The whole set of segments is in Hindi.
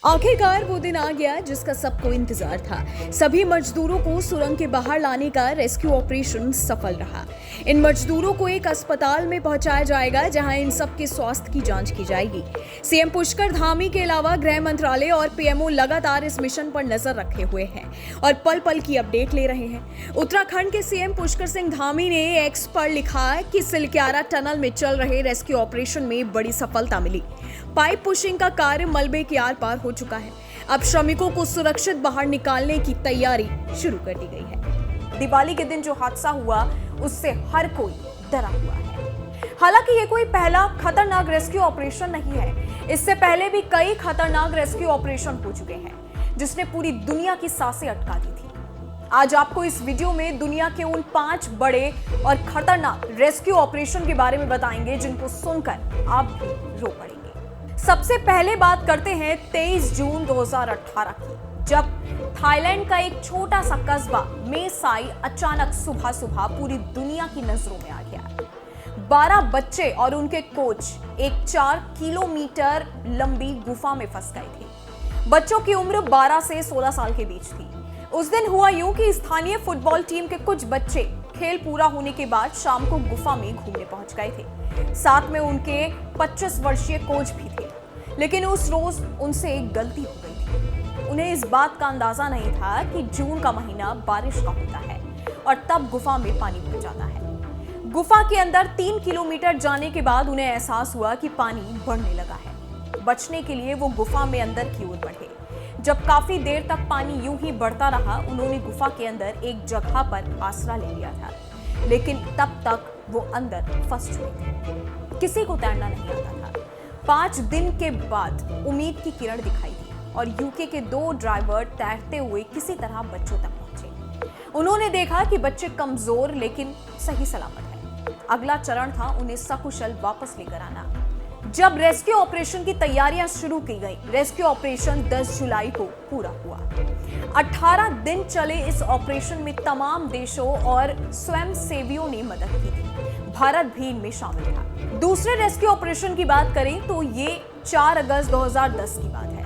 आखिरकार वो दिन आ गया जिसका सबको इंतजार था। सभी मजदूरों को सुरंग के बाहर लाने का रेस्क्यू ऑपरेशन सफल रहा। इन मजदूरों को एक अस्पताल में पहुंचाया जाएगा जहां इन सब के स्वास्थ्य की जांच की जाएगी। सीएम पुष्कर धामी के अलावा गृह मंत्रालय और पीएमओ लगातार इस मिशन पर नजर रखे हुए हैं और पल पल की अपडेट ले रहे हैं। उत्तराखंड के सीएम पुष्कर सिंह धामी ने एक्स पर लिखा कि सिलक्यारा टनल में चल रहे रेस्क्यू ऑपरेशन में बड़ी सफलता मिली। पाइप पुशिंग का कार्य मलबे के आर पार हो चुका है। अब श्रमिकों को सुरक्षित बाहर निकालने की तैयारी शुरू कर दी गई है। दिवाली के दिन जो हादसा हुआ उससे हर कोई डरा हुआ है। हालांकि ये कोई पहला खतरनाक रेस्क्यू ऑपरेशन नहीं है। इससे पहले भी कई खतरनाक रेस्क्यू ऑपरेशन हो चुके हैं जिसने पूरी दुनिया की सांसें अटका दी थी। आज आपको इस वीडियो में दुनिया के उन 5 बड़े और खतरनाक रेस्क्यू ऑपरेशन के बारे में बताएंगे जिनको सुनकर आप भी रो पड़ेंगे। सबसे पहले बात करते हैं 23 जून 2018 की, जब थाईलैंड का एक छोटा सा कस्बा मे साई अचानक सुबह सुबह पूरी दुनिया की नजरों में आ गया। 12 बच्चे और उनके कोच एक 4 किलोमीटर लंबी गुफा में फंस गए थे। बच्चों की उम्र 12 से 16 साल के बीच थी। उस दिन हुआ यूं कि स्थानीय फुटबॉल टीम के कुछ बच्चे खेल पूरा होने के बाद शाम को गुफा में घूमने पहुंच गए थे। साथ में उनके 25 वर्षीय कोच भी थे। लेकिन उस रोज उनसे एक गलती हो गई थी। उन्हें इस बात का अंदाजा नहीं था कि जून का महीना बारिश का होता है और तब गुफा में पानी भर जाता है। गुफा के अंदर 3 किलोमीटर जाने के बाद उन्हें एहसास हुआ कि पानी बढ़ने लगा है। बचने के लिए वो गुफा में अंदर की ओर बढ़े। जब काफी देर तक पानी यूं ही बढ़ता रहा, उन्होंने गुफा के अंदर एक जगह पर आसरा ले लिया था। लेकिन तब तक वो अंदर फंस चुके थे। किसी को तैरना नहीं आता था। 5 दिन के बाद उम्मीद की किरण दिखाई दी और यूके के 2 ड्राइवर तैरते हुए किसी तरह बच्चों तक पहुंचे। उन्होंने देखा कि बच्चे कमजोर लेकिन सही सलामत हैं। अगला चरण था उन्हें सकुशल वापस लेकर आना। जब रेस्क्यू ऑपरेशन की तैयारियां शुरू की गई, रेस्क्यू ऑपरेशन 10 जुलाई को पूरा हुआ। 18 दिन चले इस ऑपरेशन में तमाम देशों और स्वयंसेवियों ने मदद की थी। भारत भी इनमें शामिल था। दूसरे रेस्क्यू ऑपरेशन की बात करें तो ये 4 अगस्त 2010 की बात है।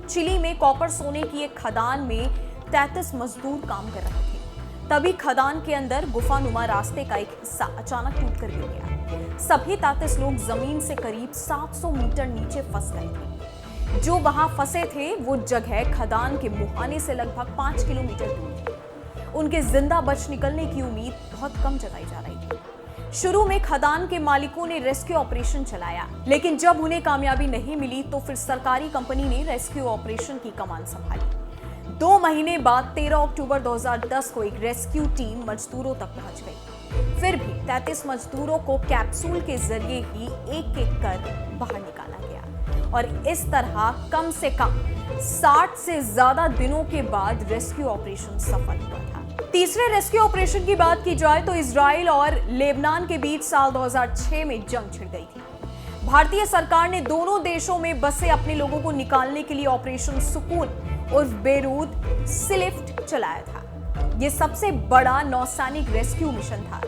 चिली में कॉपर सोने की एक खदान में 33 मजदूर काम कर रहे थे। तभी खदान के अंदर गुफानुमा रास्ते का एक हिस्सा अचानक टूटकर गिर गया। सभी 33 लोग जमीन से करीब 700 मीटर नीचे फंस गए थे। जो वहां फंसे थे वो जगह खदान के मुहाने से लगभग 5 किलोमीटर दूर थी। उनके जिंदा बच निकलने की उम्मीद बहुत कम जताई जा रही थी। शुरू में खदान के मालिकों ने रेस्क्यू ऑपरेशन चलाया, लेकिन जब उन्हें कामयाबी नहीं मिली तो फिर सरकारी कंपनी ने रेस्क्यू ऑपरेशन की कमान संभाली। 2 महीने बाद 13 अक्टूबर 2010 को एक रेस्क्यू टीम मजदूरों तक पहुंच गई। फिर भी 33 मजदूरों को कैप्सूल के जरिए ही एक-एक कर बाहर निकाला गया और इस तरह कम से कम 60 से ज्यादा दिनों के बाद रेस्क्यू ऑपरेशन सफल हुआ था। तीसरे रेस्क्यू ऑपरेशन की बात की जाए तो इजराइल और लेबनान के बीच साल 2006 में जंग छिड़ गई थी। भारतीय सरकार ने दोनों देशों में बसे अपने लोगों को निकालने के लिए ऑपरेशन सुकून उर्फ बेरूत सिलिफ्ट चलाया था। यह सबसे बड़ा नौसैनिक रेस्क्यू मिशन था।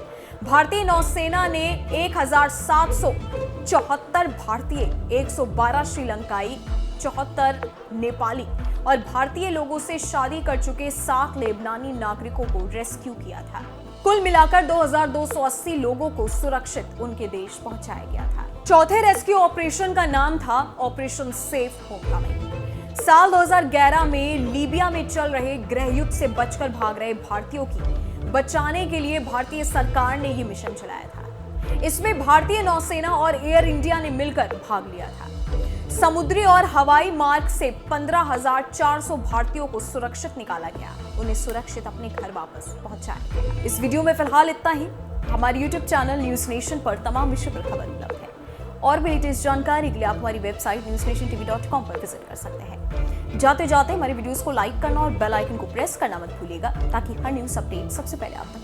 भारतीय नौसेना ने 1774 भारतीय, 112 श्रीलंकाई, 74 नेपाली और भारतीय लोगों से शादी कर चुके 7 लेबनानी नागरिकों को रेस्क्यू किया था। कुल मिलाकर 2280 लोगों को सुरक्षित उनके देश पहुंचाया गया था। चौथे रेस्क्यू ऑपरेशन का नाम था ऑपरेशन सेफ होमकमिंग। साल 2011 में लीबिया में चल रहे गृह युद्ध से बचकर भाग रहे भारतीयों की बचाने के लिए भारतीय सरकार ने यह मिशन चलाया था। इसमें भारतीय नौसेना और एयर इंडिया ने मिलकर भाग लिया था। समुद्री और हवाई मार्ग से 15,400 भारतीयों को सुरक्षित निकाला गया। उन्हें सुरक्षित अपने घर वापस पहुंचाया गया। इस वीडियो में फिलहाल इतना ही। हमारे यूट्यूब चैनल न्यूज नेशन पर तमाम विषय पर खबर उपलब्ध है और भी लेटेस्ट जानकारी के लिए आप हमारी वेबसाइट newsnationtv.com पर विजिट कर सकते हैं। जाते जाते हमारे वीडियोस को लाइक करना और बेल आइकन को प्रेस करना मत भूलिएगा ताकि हर न्यूज अपडेट सबसे पहले आप तक